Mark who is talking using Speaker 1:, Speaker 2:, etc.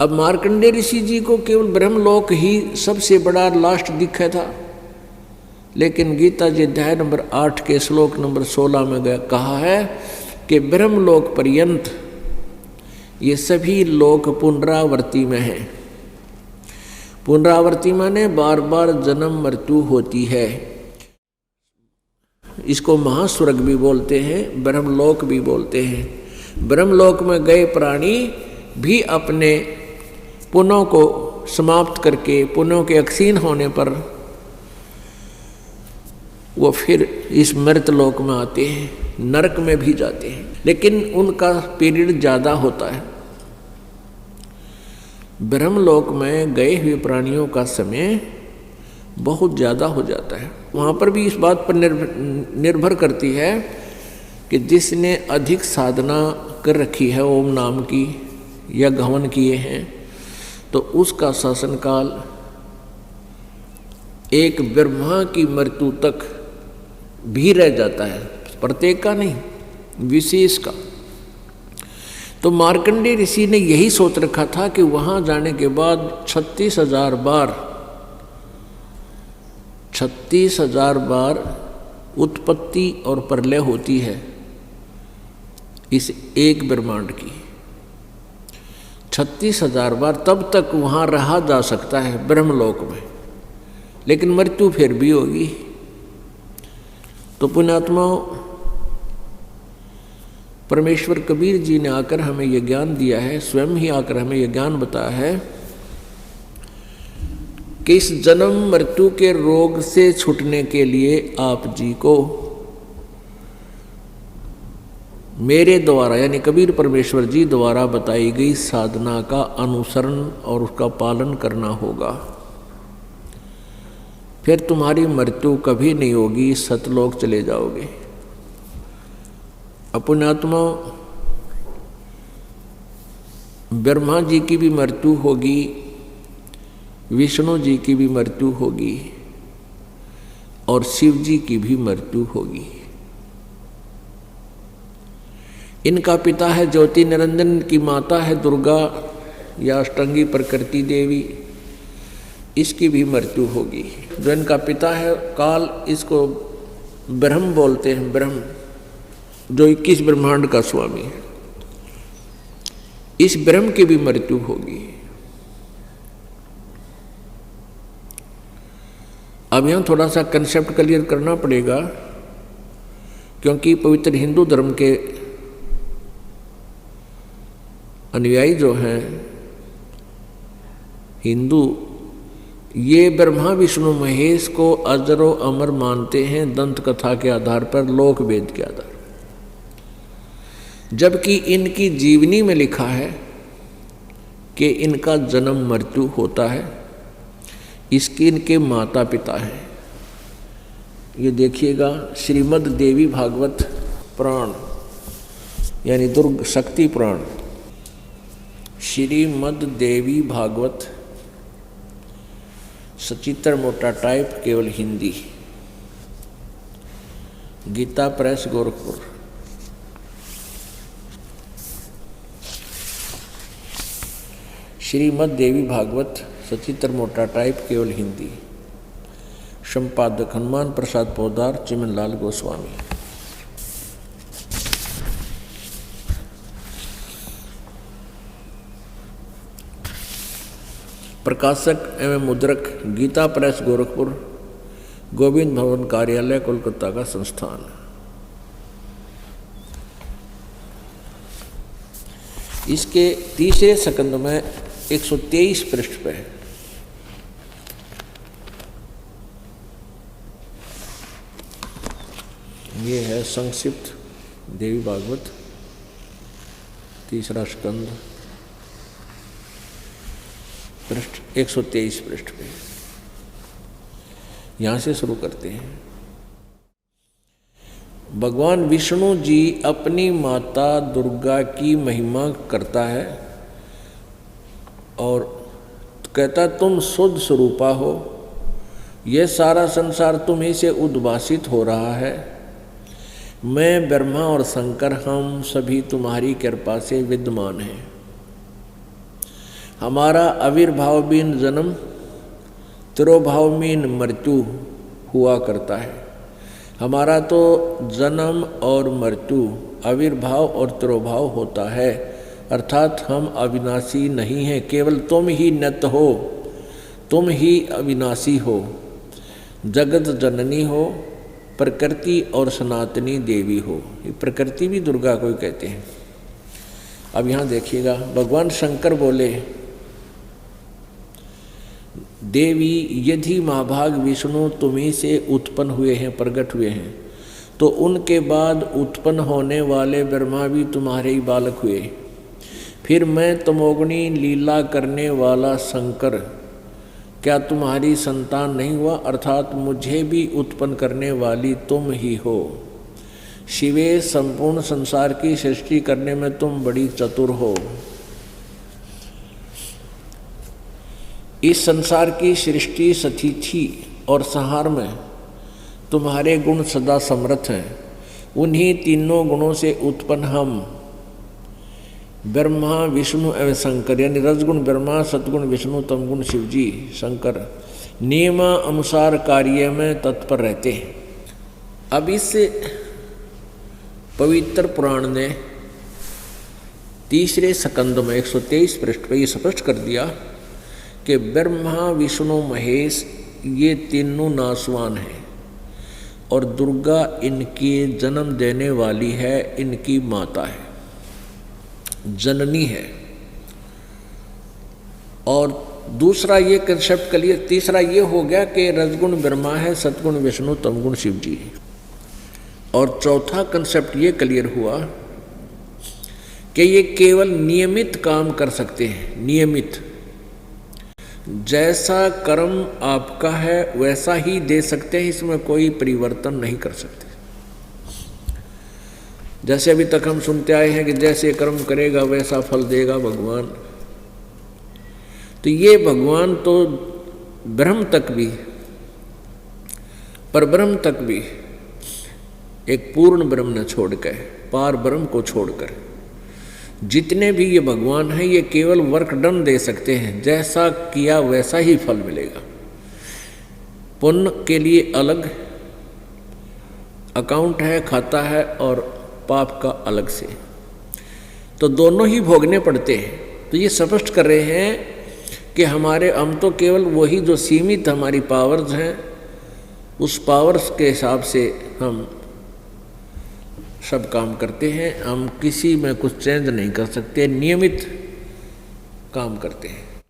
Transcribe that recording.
Speaker 1: अब मार्कंडेय ऋषि जी को केवल ब्रह्मलोक ही सबसे बड़ा लास्ट दिखा था, लेकिन गीता जी अध्याय नंबर 8 के श्लोक नंबर 16 में कहा है कि ब्रह्मलोक पर्यंत ये सभी लोक पुनरावर्ती में हैं। पुनरावर्ती माने बार बार जन्म मृत्यु होती है। इसको महास्वर्ग भी बोलते हैं, ब्रह्मलोक भी बोलते हैं। ब्रह्मलोक में गए प्राणी भी अपने पुण्यों को समाप्त करके, पुण्यों के अक्षीण होने पर वो फिर इस मृतलोक में आते हैं, नरक में भी जाते हैं, लेकिन उनका पीरियड ज़्यादा होता है। ब्रह्मलोक में गए हुए प्राणियों का समय बहुत ज़्यादा हो जाता है। वहाँ पर भी इस बात पर निर्भर करती है कि जिसने अधिक साधना कर रखी है ओम नाम की या गहन किए हैं, तो उसका शासन काल एक ब्रह्मा की मृत्यु तक भी रह जाता है, प्रत्येक का नहीं, विशेष का। तो मार्कंडेय ऋषि ने यही सोच रखा था कि वहाँ जाने के बाद 36,000 बार उत्पत्ति और प्रलय होती है इस एक ब्रह्मांड की। 36,000 बार तब तक वहाँ रहा जा सकता है ब्रह्मलोक में, लेकिन मृत्यु फिर भी होगी। तो पुण्यात्माओं, परमेश्वर कबीर जी ने आकर हमें यह ज्ञान दिया है, स्वयं ही आकर हमें यह ज्ञान बताया है कि इस जन्म मृत्यु के रोग से छूटने के लिए आप जी को मेरे द्वारा यानी कबीर परमेश्वर जी द्वारा बताई गई साधना का अनुसरण और उसका पालन करना होगा। फिर तुम्हारी मृत्यु कभी नहीं होगी, सतलोक चले जाओगे। पुण्यात्मा, ब्रह्मा जी की भी मृत्यु होगी, विष्णु जी की भी मृत्यु होगी और शिव जी की भी मृत्यु होगी। इनका पिता है ज्योति निरंजन, की माता है दुर्गा या अष्टांगी प्रकृति देवी, इसकी भी मृत्यु होगी। जो इनका पिता है काल, इसको ब्रह्म बोलते हैं, ब्रह्म जो 21 ब्रह्मांड का स्वामी है, इस ब्रह्म की भी मृत्यु होगी। अब यहाँ थोड़ा सा कंसेप्ट क्लियर करना पड़ेगा, क्योंकि पवित्र हिंदू धर्म के अनुयायी जो हैं हिंदू, ये ब्रह्मा विष्णु महेश को अजरो अमर मानते हैं दंत कथा के आधार पर, लोक वेद के आधार, जबकि इनकी जीवनी में लिखा है कि इनका जन्म मृत्यु होता है। इसके इनके माता पिता हैं, ये देखिएगा श्रीमद् देवी भागवत पुराण यानी दुर्ग शक्ति पुराण, श्रीमद् देवी भागवत सचित्र मोटा टाइप केवल हिंदी, गीता प्रेस गोरखपुर। श्रीमद् देवी भागवत सचित्र मोटा टाइप केवल हिंदी, संपादक हनुमान प्रसाद पोदार, चिमनलाल गोस्वामी। प्रकाशक एवं मुद्रक गीता प्रेस गोरखपुर, गोविंद भवन कार्यालय कोलकाता का संस्थान। इसके तीसरे स्कंद में 123 पृष्ठ पे है। ये है संक्षिप्त देवी भागवत तीसरा स्कंद, पृष्ठ 123 पृष्ठ पे। यहाँ से शुरू करते हैं। भगवान विष्णु जी अपनी माता दुर्गा की महिमा करता है और कहता तुम शुद्ध स्वरूपा हो, यह सारा संसार तुम्ही से उद्भासित हो रहा है। मैं ब्रह्मा और शंकर हम सभी तुम्हारी कृपा से विद्यमान हैं। हमारा आविर्भाव बिन जन्म, तिरोभाव बिन मृत्यु हुआ करता है। हमारा तो जन्म और मृत्यु, आविर्भाव और तिरोभाव होता है, अर्थात हम अविनाशी नहीं हैं। केवल तुम ही नित्य हो, तुम ही अविनाशी हो, जगत जननी हो, प्रकृति और सनातनी देवी हो। ये प्रकृति भी दुर्गा को ही कहते हैं। अब यहाँ देखिएगा, भगवान शंकर बोले, देवी यदि महाभाग विष्णु तुम्ही से उत्पन्न हुए हैं, प्रकट हुए हैं, तो उनके बाद उत्पन्न होने वाले ब्रह्मा भी तुम्हारे ही बालक हुए। फिर मैं तमोगुणी लीला करने वाला शंकर क्या तुम्हारी संतान नहीं हुआ? अर्थात मुझे भी उत्पन्न करने वाली तुम ही हो। शिवे, संपूर्ण संसार की सृष्टि करने में तुम बड़ी चतुर हो। इस संसार की सृष्टि, स्थिति और संहार में तुम्हारे गुण सदा समर्थ हैं। उन्हीं तीनों गुणों से उत्पन्न हम ब्रह्मा, विष्णु एवं शंकर, यानी रजगुण ब्रह्मा, सतगुण विष्णु, तमगुण शिवजी शंकर, नियम अनुसार कार्य में तत्पर रहते हैं। अब इस पवित्र पुराण ने तीसरे स्कंद में 123 पृष्ठ पर यह स्पष्ट कर दिया कि ब्रह्मा, विष्णु, महेश ये तीनों नासवान हैं और दुर्गा इनकी जन्म देने वाली है, इनकी माता है, जननी है। और दूसरा ये कंसेप्ट क्लियर, तीसरा ये हो गया कि रजगुण ब्रह्मा है, सतगुण विष्णु, तमगुण शिव जी। और चौथा कंसेप्ट ये क्लियर हुआ कि ये केवल नियमित काम कर सकते हैं। नियमित, जैसा कर्म आपका है वैसा ही दे सकते हैं, इसमें कोई परिवर्तन नहीं कर सकते। जैसे अभी तक हम सुनते आए हैं कि जैसे कर्म करेगा वैसा फल देगा भगवान। तो ये भगवान तो ब्रह्म तक भी, पर ब्रह्म तक भी एक पूर्ण ब्रह्म न छोड़कर, पार ब्रह्म को छोड़कर जितने भी ये भगवान हैं, ये केवल वर्क डन दे सकते हैं। जैसा किया वैसा ही फल मिलेगा। पुण्य के लिए अलग अकाउंट है, खाता है, और पाप का अलग से, तो दोनों ही भोगने पड़ते हैं। तो ये स्पष्ट कर रहे हैं कि हम तो केवल वही जो सीमित हमारी पावर्स हैं, उस पावर्स के हिसाब से हम सब काम करते हैं। हम किसी में कुछ चेंज नहीं कर सकते, नियमित काम करते हैं।